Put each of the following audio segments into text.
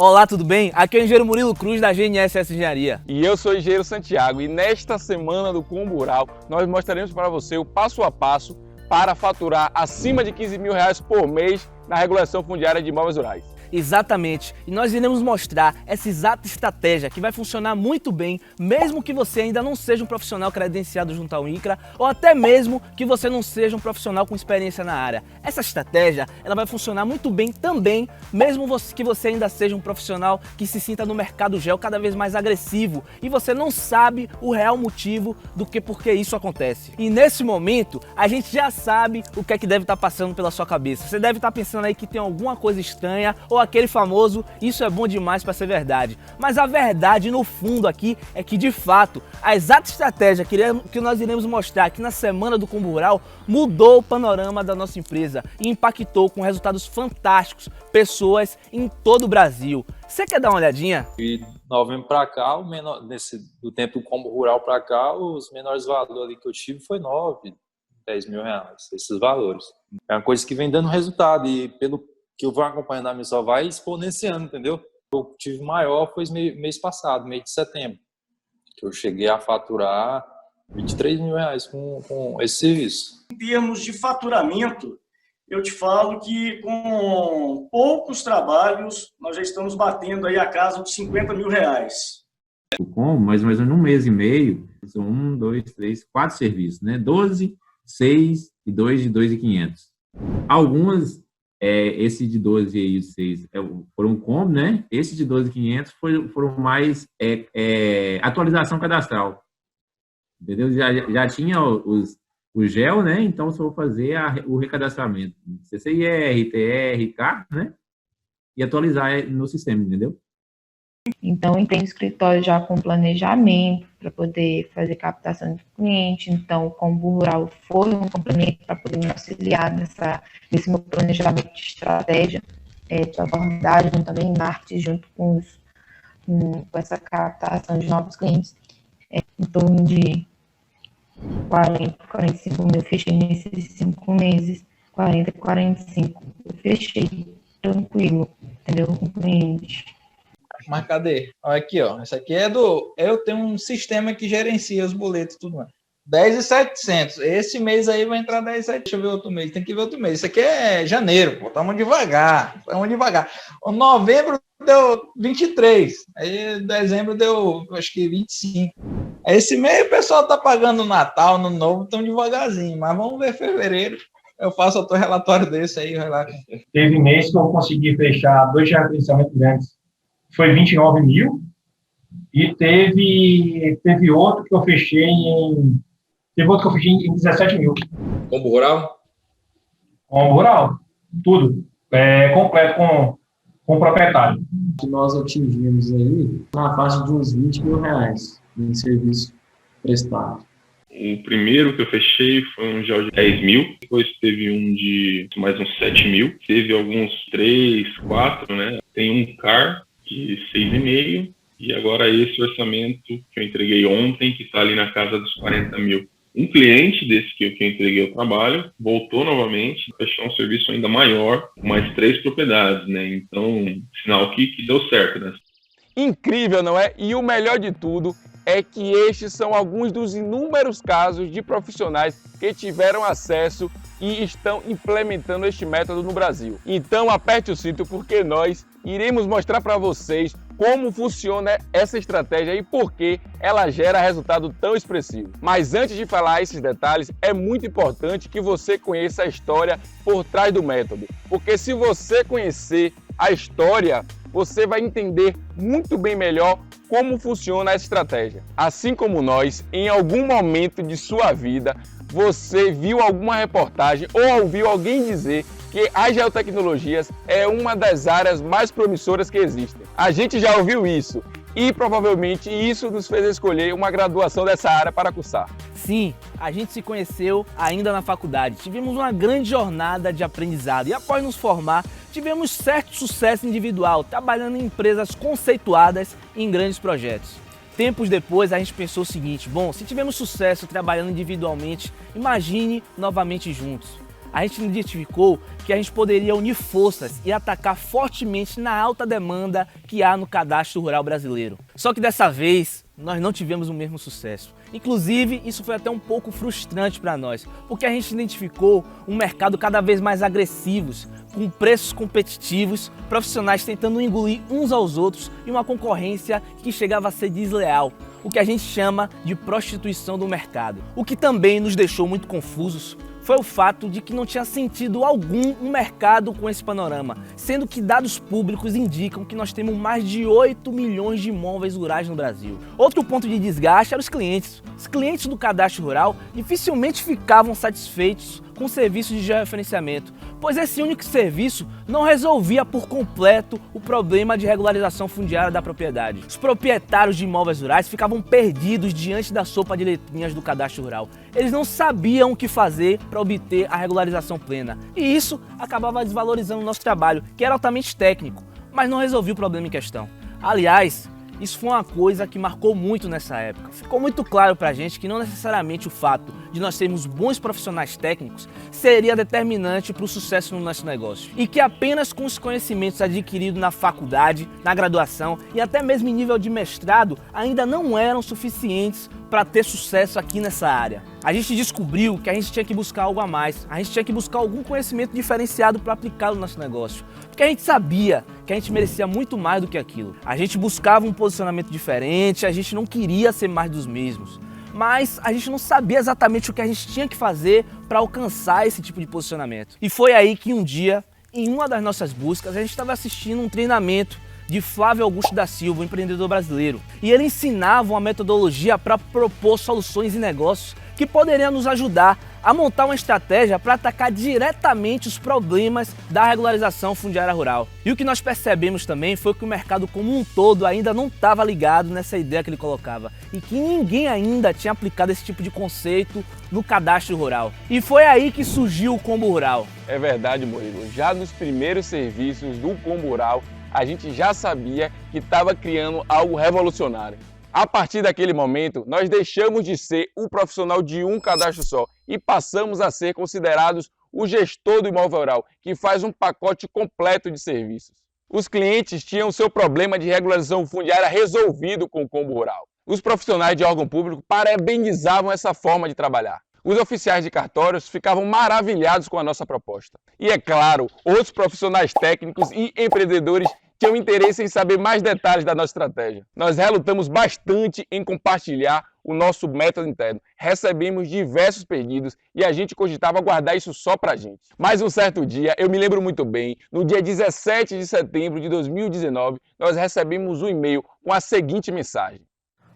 Olá, tudo bem? Aqui é o engenheiro Murilo Cruz da GNSS Engenharia. E eu sou o engenheiro Santiago e nesta semana do Combo Rural nós mostraremos para você o passo a passo para faturar acima de R$15 mil por mês na regulação fundiária de imóveis rurais. Exatamente, e nós iremos mostrar essa exata estratégia que vai funcionar muito bem, mesmo que você ainda não seja um profissional credenciado junto ao INCRA ou até mesmo que você não seja um profissional com experiência na área. Essa estratégia ela vai funcionar muito bem também, mesmo que você ainda seja um profissional que se sinta no mercado gel cada vez mais agressivo e você não sabe o real motivo do que por que isso acontece. E nesse momento, a gente já sabe o que é que deve estar passando pela sua cabeça. Você deve estar pensando aí que tem alguma coisa estranha ou aquele famoso, isso é bom demais para ser verdade. Mas a verdade no fundo aqui é que de fato, a exata estratégia que nós iremos mostrar aqui na semana do Combo Rural mudou o panorama da nossa empresa e impactou com resultados fantásticos pessoas em todo o Brasil. Você quer dar uma olhadinha? De novembro para cá, do tempo do Combo Rural para cá, os menores valores que eu tive foi 9, 10 mil reais, esses valores. É uma coisa que vem dando resultado e pelo que eu vou acompanhando a missão vai exponenciando, entendeu? Eu tive maior foi mês passado, mês de setembro, que eu cheguei a faturar R$23 mil com esse serviço. Em termos de faturamento, eu te falo que com poucos trabalhos nós já estamos batendo aí a casa de R$50 mil. Como, mais ou menos num mês e meio, são 1, 2, 3, 4 serviços, né? 12, 6 e 2 de 2.500. Algumas esse de 12 e 6 foram combo, né? Esse de 12.500 foram mais atualização cadastral, entendeu? Já tinha o gel, né? Então só vou fazer o recadastramento CCIR, TR, CAR, né? E atualizar no sistema, entendeu? Então, entrei no escritório já com planejamento para poder fazer captação de cliente. Então, o Combo Rural foi um complemento para poder me auxiliar nesse meu planejamento de estratégia, de abordagem também, marketing, junto com essa captação de novos clientes. Em torno de 40, 45 mil, fechei nesses 5 meses, 40, 45. Eu fechei tranquilo, entendeu? Com o cliente. Mas cadê? Olha aqui, ó. Esse aqui eu tenho um sistema que gerencia os boletos e tudo mais. 10.700. Esse mês aí vai entrar 10.700. Deixa eu ver outro mês. Tem que ver outro mês. Isso aqui é janeiro, pô. Tamo devagar. O novembro deu 23. Aí dezembro deu, acho que 25. Esse mês o pessoal tá pagando o Natal, no Novo, tão devagarzinho. Mas vamos ver fevereiro. Eu faço outro relatório desse aí. Teve mês que eu consegui fechar 2 gerenciamentos grandes. Foi 29 mil, e teve outro que eu fechei em 17 mil. Combo Rural? Combo Rural, tudo, completo com proprietário. Nós atingimos aí na faixa de uns R$20 mil em serviço prestado. O primeiro que eu fechei foi um gel de 10 mil, depois teve um de mais uns 7 mil, teve alguns 3, 4, né? Tem um CAR de 6,5 e agora esse orçamento que eu entreguei ontem, que está ali na casa dos 40 mil. Um cliente desse que eu entreguei o trabalho voltou novamente, fechou um serviço ainda maior, com mais 3 propriedades, né? Então, sinal que deu certo, né? Incrível, não é? E o melhor de tudo é que estes são alguns dos inúmeros casos de profissionais que tiveram acesso e estão implementando este método no Brasil. Então aperte o cinto porque nós iremos mostrar para vocês como funciona essa estratégia e por que ela gera resultado tão expressivo. Mas antes de falar esses detalhes, é muito importante que você conheça a história por trás do método. Porque se você conhecer a história, você vai entender muito bem melhor como funciona essa estratégia. Assim como nós, em algum momento de sua vida, você viu alguma reportagem ou ouviu alguém dizer que as geotecnologias é uma das áreas mais promissoras que existem. A gente já ouviu isso e provavelmente isso nos fez escolher uma graduação dessa área para cursar. Sim, a gente se conheceu ainda na faculdade, tivemos uma grande jornada de aprendizado e após nos formar, tivemos certo sucesso individual, trabalhando em empresas conceituadas em grandes projetos. Tempos depois, a gente pensou o seguinte, bom, se tivemos sucesso trabalhando individualmente, imagine novamente juntos. a gente identificou que a gente poderia unir forças e atacar fortemente na alta demanda que há no cadastro rural brasileiro. Só que dessa vez, nós não tivemos o mesmo sucesso. Inclusive, isso foi até um pouco frustrante para nós, porque a gente identificou um mercado cada vez mais agressivo, com preços competitivos, profissionais tentando engolir uns aos outros e uma concorrência que chegava a ser desleal, o que a gente chama de prostituição do mercado. O que também nos deixou muito confusos foi o fato de que não tinha sentido algum um mercado com esse panorama, sendo que dados públicos indicam que nós temos mais de 8 milhões de imóveis rurais no Brasil. Outro ponto de desgaste eram os clientes. Os clientes do cadastro rural dificilmente ficavam satisfeitos com o serviço de georreferenciamento, pois esse único serviço não resolvia por completo o problema de regularização fundiária da propriedade. Os proprietários de imóveis rurais ficavam perdidos diante da sopa de letrinhas do cadastro rural. Eles não sabiam o que fazer para obter a regularização plena, e isso acabava desvalorizando o nosso trabalho, que era altamente técnico, mas não resolvia o problema em questão. Aliás, isso foi uma coisa que marcou muito nessa época. Ficou muito claro pra gente que não necessariamente o fato de nós termos bons profissionais técnicos seria determinante para o sucesso no nosso negócio. E que apenas com os conhecimentos adquiridos na faculdade, na graduação e até mesmo em nível de mestrado ainda não eram suficientes para ter sucesso aqui nessa área. A gente descobriu que a gente tinha que buscar algo a mais, a gente tinha que buscar algum conhecimento diferenciado para aplicar no nosso negócio, porque a gente sabia que a gente merecia muito mais do que aquilo. A gente buscava um posicionamento diferente, a gente não queria ser mais dos mesmos, mas a gente não sabia exatamente o que a gente tinha que fazer para alcançar esse tipo de posicionamento. E foi aí que um dia, em uma das nossas buscas, a gente estava assistindo um treinamento de Flávio Augusto da Silva, um empreendedor brasileiro. E ele ensinava uma metodologia para propor soluções e negócios que poderiam nos ajudar a montar uma estratégia para atacar diretamente os problemas da regularização fundiária rural. E o que nós percebemos também foi que o mercado como um todo ainda não estava ligado nessa ideia que ele colocava e que ninguém ainda tinha aplicado esse tipo de conceito no cadastro rural. E foi aí que surgiu o Combo Rural. É verdade, Murilo. Já nos primeiros serviços do Combo Rural, a gente já sabia que estava criando algo revolucionário. A partir daquele momento, nós deixamos de ser o profissional de um cadastro só e passamos a ser considerados o gestor do imóvel rural, que faz um pacote completo de serviços. Os clientes tinham seu problema de regularização fundiária resolvido com o Combo Rural. Os profissionais de órgão público parabenizavam essa forma de trabalhar. Os oficiais de cartórios ficavam maravilhados com a nossa proposta. E é claro, outros profissionais técnicos e empreendedores tinham interesse em saber mais detalhes da nossa estratégia. Nós relutamos bastante em compartilhar o nosso método interno. Recebemos diversos pedidos e a gente cogitava guardar isso só pra gente. Mas um certo dia, eu me lembro muito bem, no dia 17 de setembro de 2019, nós recebemos um e-mail com a seguinte mensagem.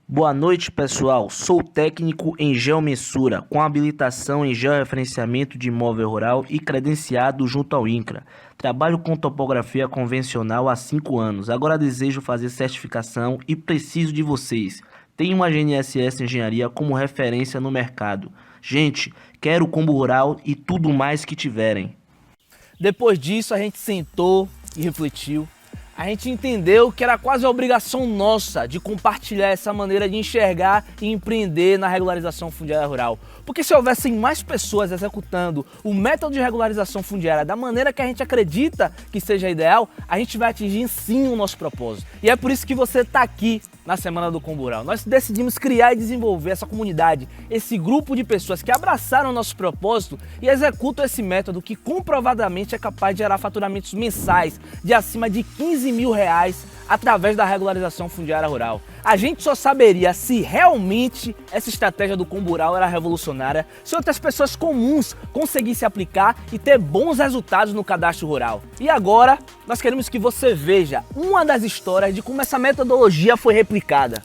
Boa noite, pessoal. Sou técnico em geomensura, com habilitação em georreferenciamento de imóvel rural e credenciado junto ao INCRA. Trabalho com topografia convencional há 5 anos. Agora desejo fazer certificação e preciso de vocês. Tenho uma GNSS Engenharia como referência no mercado. Gente, quero o Combo Rural e tudo mais que tiverem. Depois disso, a gente sentou e refletiu. A gente entendeu que era quase a obrigação nossa de compartilhar essa maneira de enxergar e empreender na regularização fundiária rural. Porque se houvessem mais pessoas executando o método de regularização fundiária da maneira que a gente acredita que seja ideal, a gente vai atingir sim o nosso propósito. E é por isso que você está aqui na Semana do Combo Rural. Nós decidimos criar e desenvolver essa comunidade, esse grupo de pessoas que abraçaram o nosso propósito e executam esse método que comprovadamente é capaz de gerar faturamentos mensais de acima de R$15 mil através da regularização fundiária rural. A gente só saberia se realmente essa estratégia do Combo Rural era revolucionária se outras pessoas comuns conseguissem aplicar e ter bons resultados no cadastro rural. E agora, nós queremos que você veja uma das histórias de como essa metodologia foi replicada.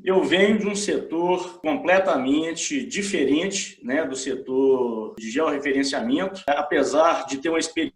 Eu venho de um setor completamente diferente, do setor de georreferenciamento, apesar de ter uma experiência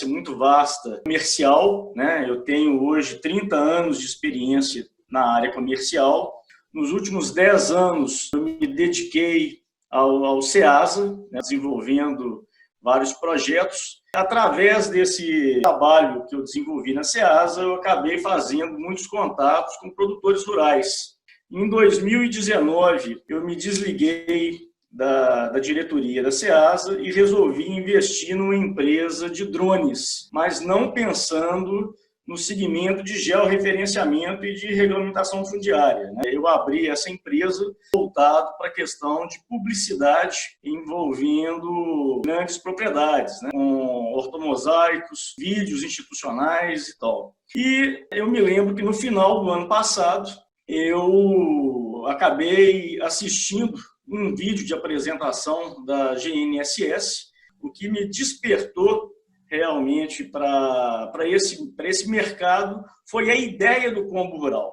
muito vasta comercial, Eu tenho hoje 30 anos de experiência na área comercial. Nos últimos 10 anos, eu me dediquei ao SEASA, desenvolvendo vários projetos. Através desse trabalho que eu desenvolvi na SEASA, eu acabei fazendo muitos contatos com produtores rurais. Em 2019, eu me desliguei da diretoria da Ceasa e resolvi investir numa empresa de drones, mas não pensando no segmento de georreferenciamento e de regulamentação fundiária. Eu abri essa empresa voltado para a questão de publicidade envolvendo grandes propriedades, com ortomosaicos, vídeos institucionais e tal. E eu me lembro que no final do ano passado eu acabei assistindo um vídeo de apresentação da GNSS, o que me despertou realmente para esse mercado foi a ideia do combo rural.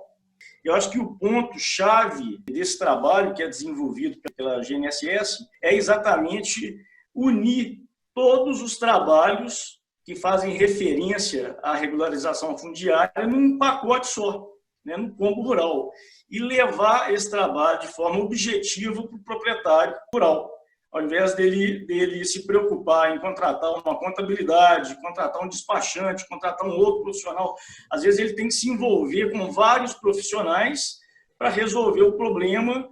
Eu acho que o ponto-chave desse trabalho que é desenvolvido pela GNSS é exatamente unir todos os trabalhos que fazem referência à regularização fundiária num pacote só, no combo rural, e levar esse trabalho de forma objetiva para o proprietário rural. Ao invés dele se preocupar em contratar uma contabilidade, contratar um despachante, contratar um outro profissional, às vezes ele tem que se envolver com vários profissionais para resolver o problema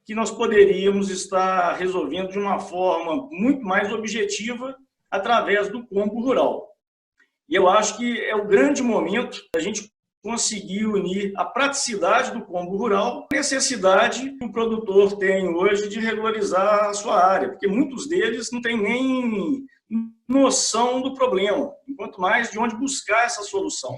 que nós poderíamos estar resolvendo de uma forma muito mais objetiva através do combo rural. E eu acho que é o grande momento da gente conseguir unir a praticidade do combo rural à necessidade que o produtor tem hoje de regularizar a sua área, porque muitos deles não têm nem noção do problema, enquanto mais de onde buscar essa solução.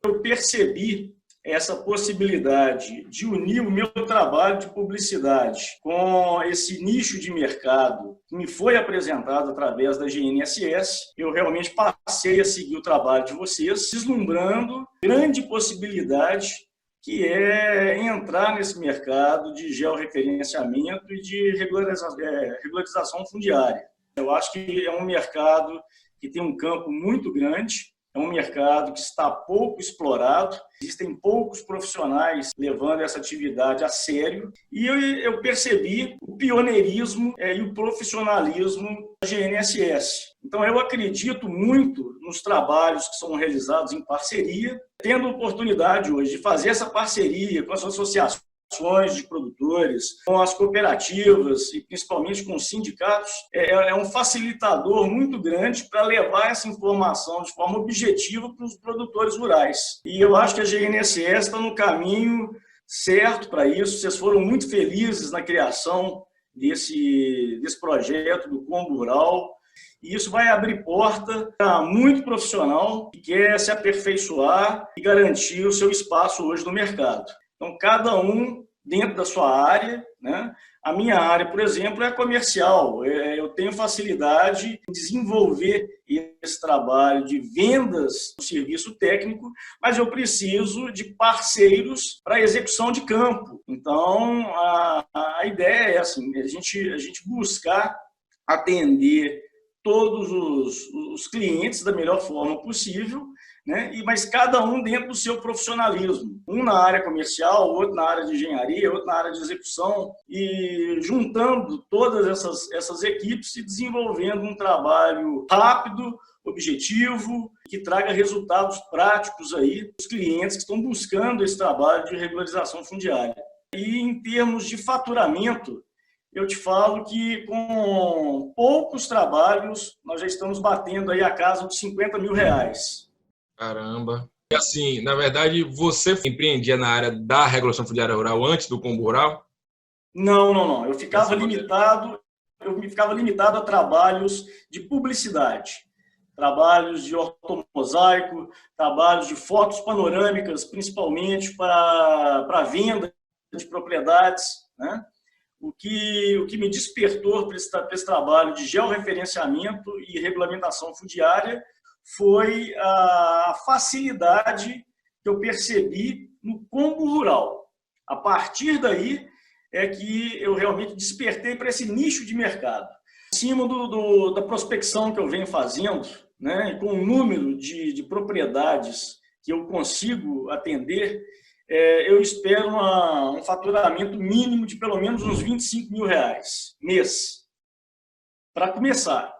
Eu percebi essa possibilidade de unir o meu trabalho de publicidade com esse nicho de mercado que me foi apresentado através da GNSS. Eu realmente passei a seguir o trabalho de vocês, vislumbrando grande possibilidade que é entrar nesse mercado de georreferenciamento e de regularização fundiária. Eu acho que é um mercado que tem um campo muito grande, é um mercado que está pouco explorado, existem poucos profissionais levando essa atividade a sério, e eu percebi o pioneirismo e o profissionalismo da GNSS. Então, eu acredito muito nos trabalhos que são realizados em parceria, tendo a oportunidade hoje de fazer essa parceria com as associações de produtores, com as cooperativas e principalmente com os sindicatos, é um facilitador muito grande para levar essa informação de forma objetiva para os produtores rurais. E eu acho que a GNSS está no caminho certo para isso. Vocês foram muito felizes na criação desse projeto do Combo Rural. E isso vai abrir porta para muito profissional que quer se aperfeiçoar e garantir o seu espaço hoje no mercado. Então, cada um dentro da sua área, A minha área, por exemplo, é comercial. Eu tenho facilidade em desenvolver esse trabalho de vendas do serviço técnico, mas eu preciso de parceiros para execução de campo. Então, a ideia é assim, a gente buscar atender todos os clientes da melhor forma possível, mas cada um dentro do seu profissionalismo. Um na área comercial, outro na área de engenharia, outro na área de execução, e juntando todas essas equipes e desenvolvendo um trabalho rápido, objetivo, que traga resultados práticos aí dos clientes que estão buscando esse trabalho de regularização fundiária. E em termos de faturamento, eu te falo que com poucos trabalhos nós já estamos batendo aí a casa dos R$50 mil. Caramba. E assim, na verdade, você empreendia na área da regulação fundiária rural antes do Combo Rural? Não. Eu ficava limitado a trabalhos de publicidade, trabalhos de ortomosaico, trabalhos de fotos panorâmicas, principalmente para venda de propriedades, O que me despertou para esse trabalho de georreferenciamento e regulamentação fundiária foi a facilidade que eu percebi no combo rural. A partir daí é que eu realmente despertei para esse nicho de mercado. Em cima da prospecção que eu venho fazendo, e com o número de propriedades que eu consigo atender, eu espero um faturamento mínimo de pelo menos uns R$25 mil mês, para começar.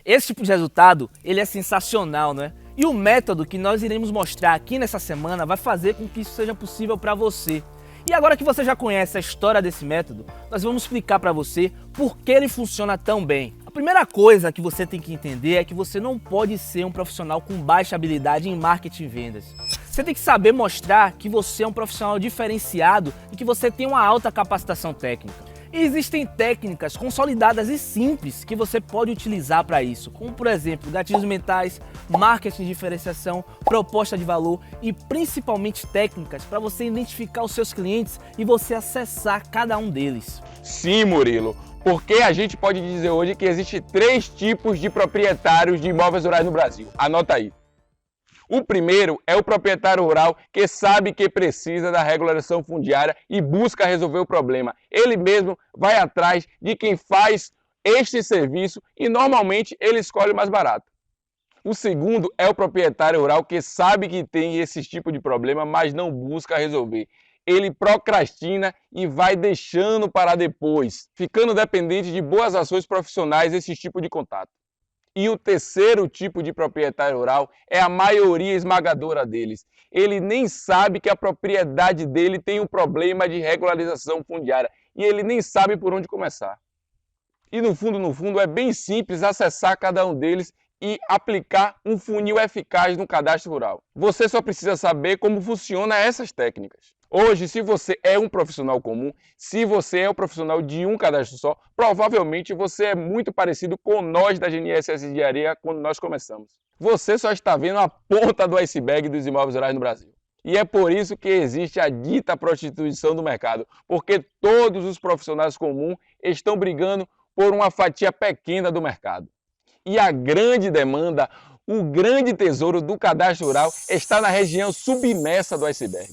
Esse tipo de resultado, ele é sensacional, E o método que nós iremos mostrar aqui nessa semana vai fazer com que isso seja possível para você. E agora que você já conhece a história desse método, nós vamos explicar para você por que ele funciona tão bem. A primeira coisa que você tem que entender é que você não pode ser um profissional com baixa habilidade em marketing e vendas. Você tem que saber mostrar que você é um profissional diferenciado e que você tem uma alta capacitação técnica. E existem técnicas consolidadas e simples que você pode utilizar para isso, como por exemplo, gatilhos mentais, marketing de diferenciação, proposta de valor e principalmente técnicas para você identificar os seus clientes e você acessar cada um deles. Sim, Murilo, porque a gente pode dizer hoje que existem 3 tipos de proprietários de imóveis rurais no Brasil. Anota aí. O primeiro é o proprietário rural que sabe que precisa da regularização fundiária e busca resolver o problema. Ele mesmo vai atrás de quem faz este serviço e normalmente ele escolhe o mais barato. O segundo é o proprietário rural que sabe que tem esse tipo de problema, mas não busca resolver. Ele procrastina e vai deixando para depois, ficando dependente de boas ações profissionais esse tipo de contato. E o terceiro tipo de proprietário rural é a maioria esmagadora deles. Ele nem sabe que a propriedade dele tem um problema de regularização fundiária e ele nem sabe por onde começar. E no fundo é bem simples acessar cada um deles e aplicar um funil eficaz no cadastro rural. Você só precisa saber como funcionam essas técnicas. Hoje, se você é um profissional comum, se você é um profissional de um cadastro só, provavelmente você é muito parecido com nós da GNSS Engenharia quando nós começamos. Você só está vendo a ponta do iceberg dos imóveis rurais no Brasil. E é por isso que existe a dita prostituição do mercado, porque todos os profissionais comuns estão brigando por uma fatia pequena do mercado. E a grande demanda, o grande tesouro do cadastro rural está na região submersa do iceberg.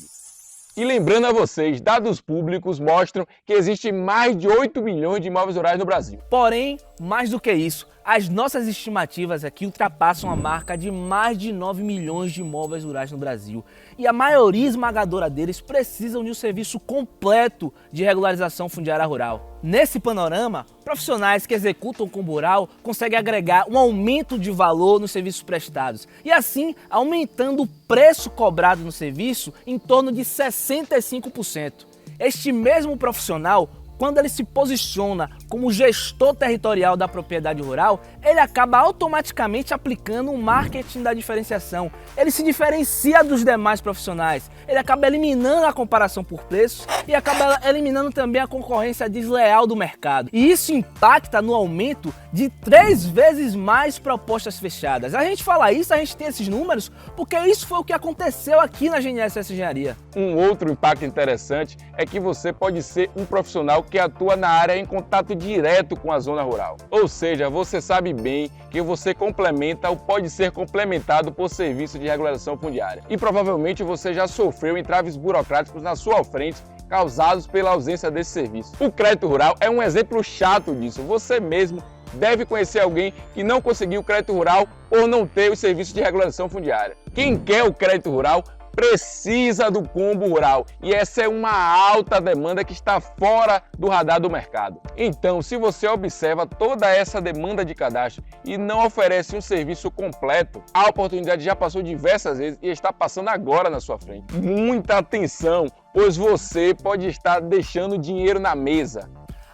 E lembrando a vocês, dados públicos mostram que existem mais de 8 milhões de imóveis rurais no Brasil. Porém, mais do que isso, as nossas estimativas aqui ultrapassam a marca de mais de 9 milhões de imóveis rurais no Brasil. E a maioria esmagadora deles precisam de um serviço completo de regularização fundiária rural. Nesse panorama, profissionais que executam combo rural conseguem agregar um aumento de valor nos serviços prestados e assim aumentando o preço cobrado no serviço em torno de 65%. Este mesmo profissional, quando ele se posiciona como gestor territorial da propriedade rural, ele acaba automaticamente aplicando um marketing da diferenciação. Ele se diferencia dos demais profissionais, ele acaba eliminando a comparação por preços e acaba eliminando também a concorrência desleal do mercado. E isso impacta no aumento de 3 vezes mais propostas fechadas. A gente fala isso, a gente tem esses números, porque isso foi o que aconteceu aqui na GNSS Engenharia. Um outro impacto interessante é que você pode ser um profissional que atua na área em contato direto com a zona rural. Ou seja, você sabe bem que você complementa ou pode ser complementado por serviço de regularização fundiária. E provavelmente você já sofreu entraves burocráticos na sua frente causados pela ausência desse serviço. O crédito rural é um exemplo chato disso. Você mesmo deve conhecer alguém que não conseguiu o crédito rural por não ter o serviço de regularização fundiária. Quem quer o crédito rural precisa do combo rural e essa é uma alta demanda que está fora do radar do mercado. Então, se você observa toda essa demanda de cadastro e não oferece um serviço completo, a oportunidade já passou diversas vezes e está passando agora na sua frente. Muita atenção, pois você pode estar deixando dinheiro na mesa.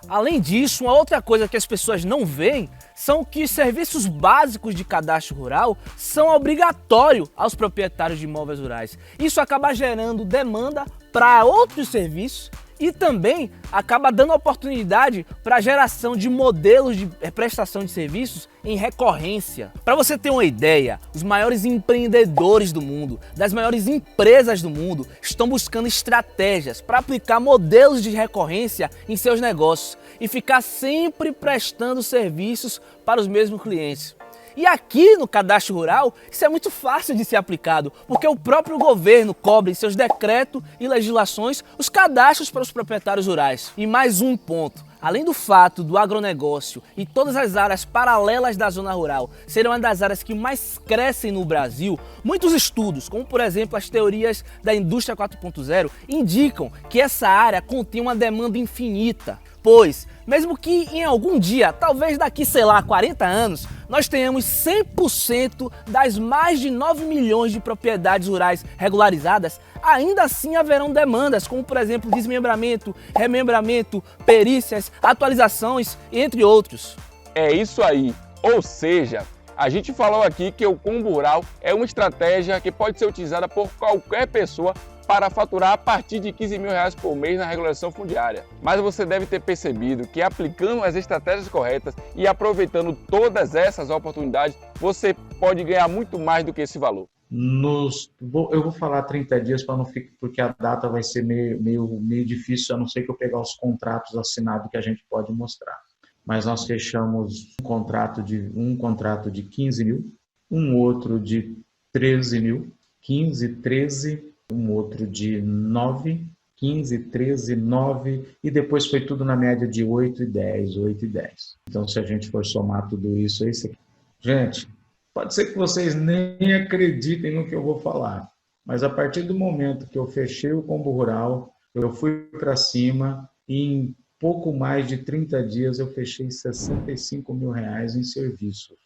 Além disso, uma outra coisa que as pessoas não veem são que os serviços básicos de cadastro rural são obrigatórios aos proprietários de imóveis rurais. Isso acaba gerando demanda para outros serviços e também acaba dando oportunidade para a geração de modelos de prestação de serviços em recorrência. Para você ter uma ideia, os maiores empreendedores do mundo, das maiores empresas do mundo, estão buscando estratégias para aplicar modelos de recorrência em seus negócios e ficar sempre prestando serviços para os mesmos clientes. E aqui no cadastro rural, isso é muito fácil de ser aplicado, porque o próprio governo cobra em seus decretos e legislações os cadastros para os proprietários rurais. E mais um ponto, além do fato do agronegócio e todas as áreas paralelas da zona rural serem uma das áreas que mais crescem no Brasil, muitos estudos, como por exemplo as teorias da indústria 4.0, indicam que essa área contém uma demanda infinita. depois, mesmo que em algum dia, talvez daqui, sei lá, 40 anos, nós tenhamos 100% das mais de 9 milhões de propriedades rurais regularizadas, ainda assim haverão demandas, como por exemplo desmembramento, remembramento, perícias, atualizações, entre outros. É isso aí, ou seja, a gente falou aqui que o Combo Rural é uma estratégia que pode ser utilizada por qualquer pessoa para faturar a partir de R$15 mil por mês na regularização fundiária. Mas você deve ter percebido que aplicando as estratégias corretas e aproveitando todas essas oportunidades, você pode ganhar muito mais do que esse valor. Eu vou falar 30 dias para não ficar, porque a data vai ser meio difícil, a não ser que eu pegar os contratos assinados que a gente pode mostrar. Mas nós fechamos um contrato de 15 mil, um outro de 13 mil, 15, 13, um outro de 9, 15, 13, 9, e depois foi tudo na média de 8 e 10, 8 e 10. Então, se a gente for somar tudo isso, é isso aqui. Gente, pode ser que vocês nem acreditem no que eu vou falar, mas a partir do momento que eu fechei o Combo Rural, eu fui para cima e em pouco mais de 30 dias eu fechei R$65 mil em serviços.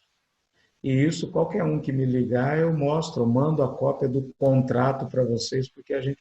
E isso, qualquer um que me ligar, eu mando a cópia do contrato para vocês, porque a gente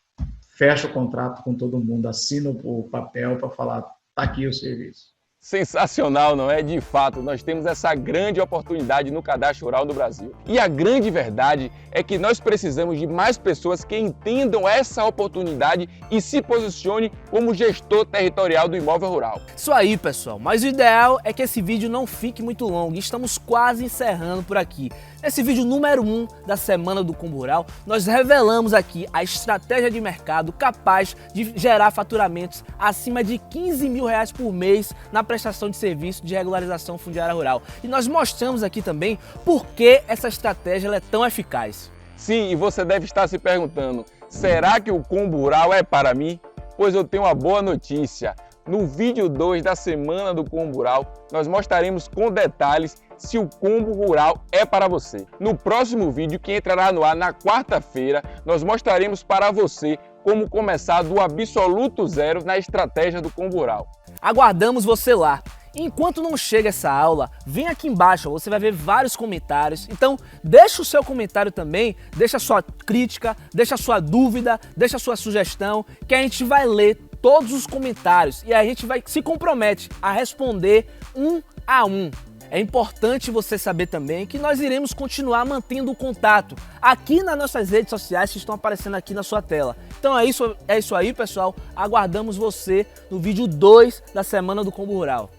fecha o contrato com todo mundo, assina o papel para falar, tá aqui o serviço. Sensacional, não é? De fato, nós temos essa grande oportunidade no cadastro rural do Brasil. E a grande verdade é que nós precisamos de mais pessoas que entendam essa oportunidade e se posicionem como gestor territorial do imóvel rural. Isso aí, pessoal, mas o ideal é que esse vídeo não fique muito longo e estamos quase encerrando por aqui. Nesse vídeo número 1 da Semana do Combo Rural, nós revelamos aqui a estratégia de mercado capaz de gerar faturamentos acima de R$15 mil por mês na prestação de serviço de regularização fundiária rural. E nós mostramos aqui também por que essa estratégia é tão eficaz. Sim, e você deve estar se perguntando, será que o Combo Rural é para mim? Pois eu tenho uma boa notícia. No vídeo 2 da Semana do Combo Rural, nós mostraremos com detalhes se o Combo Rural é para você. No próximo vídeo, que entrará no ar na quarta-feira, nós mostraremos para você como começar do absoluto zero na estratégia do Combo Rural. Aguardamos você lá. Enquanto não chega essa aula, vem aqui embaixo, você vai ver vários comentários. Então, deixa o seu comentário também, deixa a sua crítica, deixa a sua dúvida, deixa a sua sugestão, que a gente vai ler todos os comentários e a gente se compromete a responder um a um. É importante você saber também que nós iremos continuar mantendo o contato aqui nas nossas redes sociais que estão aparecendo aqui na sua tela. Então é isso aí, pessoal. Aguardamos você no vídeo 2 da Semana do Combo Rural.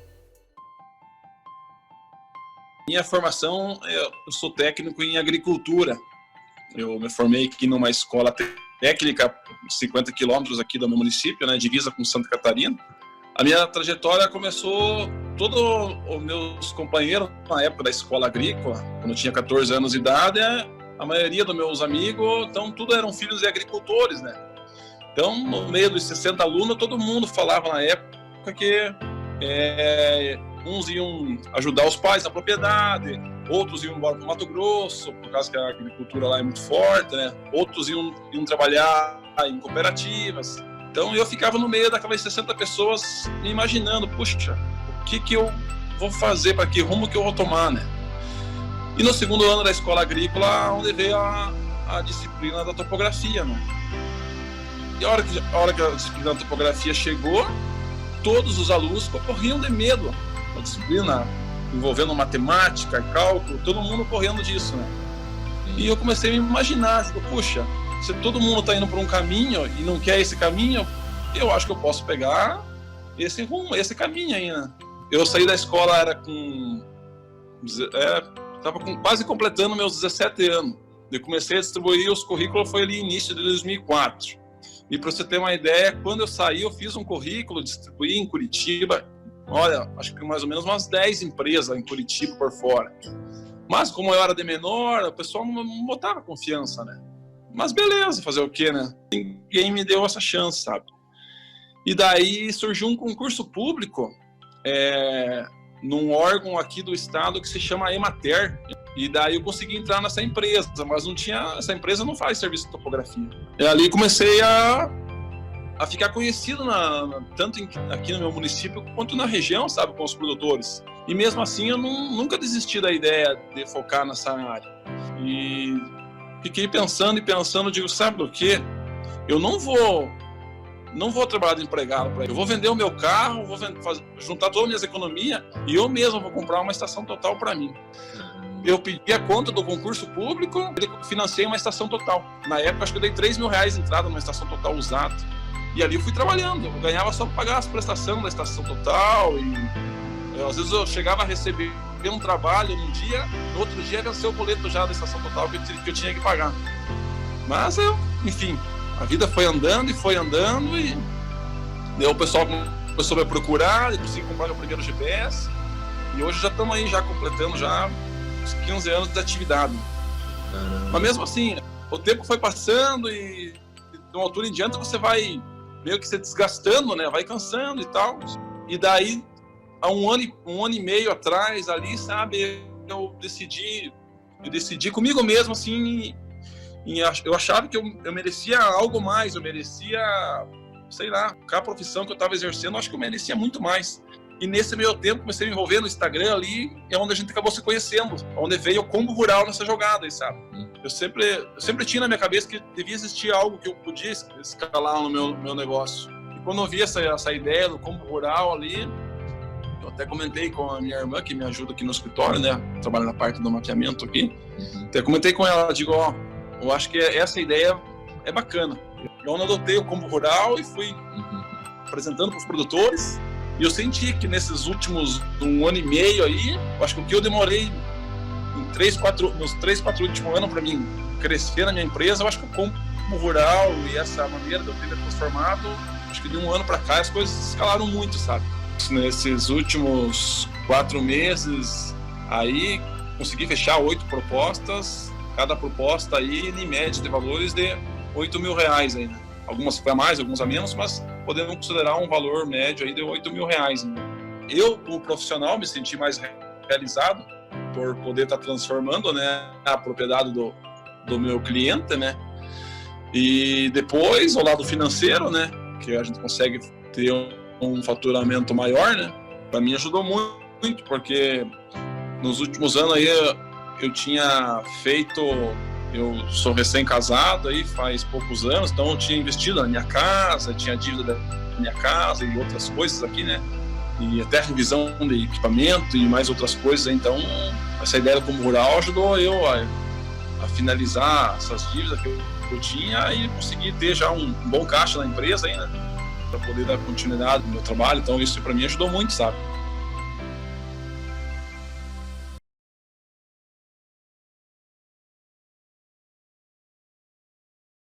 Minha formação, eu sou técnico em agricultura. Eu me formei aqui numa escola técnica, 50 quilômetros aqui do meu município, né, divisa com Santa Catarina. A minha trajetória começou, todos os meus companheiros na época da escola agrícola, quando eu tinha 14 anos de idade, a maioria dos meus amigos, então tudo eram filhos de agricultores, né? Então, no meio dos 60 alunos, todo mundo falava na época que uns iam ajudar os pais na propriedade, outros iam embora para o Mato Grosso, por causa que a agricultura lá é muito forte, né? Outros iam trabalhar em cooperativas. Então eu ficava no meio daquelas 60 pessoas me imaginando, puxa, o que eu vou fazer, para que rumo que eu vou tomar, né? E no segundo ano da escola agrícola, onde veio a disciplina da topografia, né? E a hora que a disciplina da topografia chegou, todos os alunos corriam de medo. A disciplina envolvendo matemática, cálculo, todo mundo correndo disso, né? E eu comecei a me imaginar, tipo, puxa, se todo mundo está indo por um caminho e não quer esse caminho, eu acho que eu posso pegar esse rumo, esse caminho aí, né? Eu saí da escola, estava quase completando meus 17 anos. Eu comecei a distribuir os currículos, foi ali início de 2004. E para você ter uma ideia, quando eu saí, eu fiz um currículo, distribuí em Curitiba. Olha, acho que mais ou menos umas 10 empresas em Curitiba por fora. Mas como eu era de menor, o pessoal não botava confiança, né? Mas beleza, fazer o quê, né? Ninguém me deu essa chance, sabe? E daí surgiu um concurso público num órgão aqui do estado que se chama Emater. E daí eu consegui entrar nessa empresa, mas essa empresa não faz serviço de topografia. E ali comecei a a ficar conhecido tanto aqui no meu município quanto na região, sabe, com os produtores. E mesmo assim eu nunca desisti da ideia de focar nessa área. E fiquei pensando, digo, sabe do quê? Eu não vou trabalhar de empregado para ele. Eu vou vender o meu carro, vou juntar todas as minhas economias e eu mesmo vou comprar uma estação total para mim. Eu pedi a conta do concurso público, financei uma estação total. Na época, acho que eu dei R$3.000 de entrada numa estação total usada. E ali eu fui trabalhando. Eu ganhava só para pagar as prestações da estação total. E às vezes eu chegava a receber um trabalho num dia, no outro dia venceu o boleto já da estação total que eu tinha que pagar. Mas enfim, a vida foi andando e daí o pessoal começou a me procurar, eu consegui comprar meu primeiro GPS. E hoje já estamos aí, já completando já uns 15 anos de atividade. Mas mesmo assim, o tempo foi passando e de uma altura em diante você vai meio que se desgastando, né? Vai cansando e tal. E daí, há um ano e meio atrás ali, sabe, eu decidi comigo mesmo, assim, eu achava que eu merecia algo mais, eu merecia, sei lá, com a profissão que eu estava exercendo, eu acho que eu merecia muito mais. E nesse meio tempo comecei a me envolver no Instagram ali, é onde a gente acabou se conhecendo, onde veio o combo rural nessa jogada, sabe? Eu sempre tinha na minha cabeça que devia existir algo que eu podia escalar no meu negócio. E quando eu vi essa ideia do combo rural ali, eu até comentei com a minha irmã, que me ajuda aqui no escritório, né? Trabalha na parte do mapeamento aqui. Até comentei com ela, digo, eu acho que essa ideia é bacana. Eu adotei o combo rural e fui apresentando para os produtores. E eu senti que nesses últimos 1 ano e meio aí, eu acho que o que eu demorei nos 3, 4 últimos anos para mim crescer na minha empresa, eu acho que o combo rural e essa maneira de eu ter me transformado, acho que de 1 ano para cá as coisas escalaram muito, sabe? Nesses últimos 4 meses aí, consegui fechar 8 propostas, cada proposta aí em média de valores de R$8.000 aí, né? Algumas foi a mais, algumas a menos, mas podemos considerar um valor médio aí de R$8.000. Né? Eu, como profissional, me senti mais realizado por poder estar transformando, né, a propriedade do meu cliente, né? E depois, o lado financeiro, né, que a gente consegue ter um faturamento maior, né? Para mim ajudou muito, porque nos últimos anos aí eu tinha feito... Eu sou recém-casado aí faz poucos anos, então eu tinha investido na minha casa, tinha dívida da minha casa e outras coisas aqui, né? E até revisão de equipamento e mais outras coisas. Então, essa ideia do combo rural ajudou eu a finalizar essas dívidas que eu tinha e conseguir ter já um bom caixa na empresa aí, né? Para poder dar continuidade no meu trabalho. Então, isso para mim ajudou muito, sabe?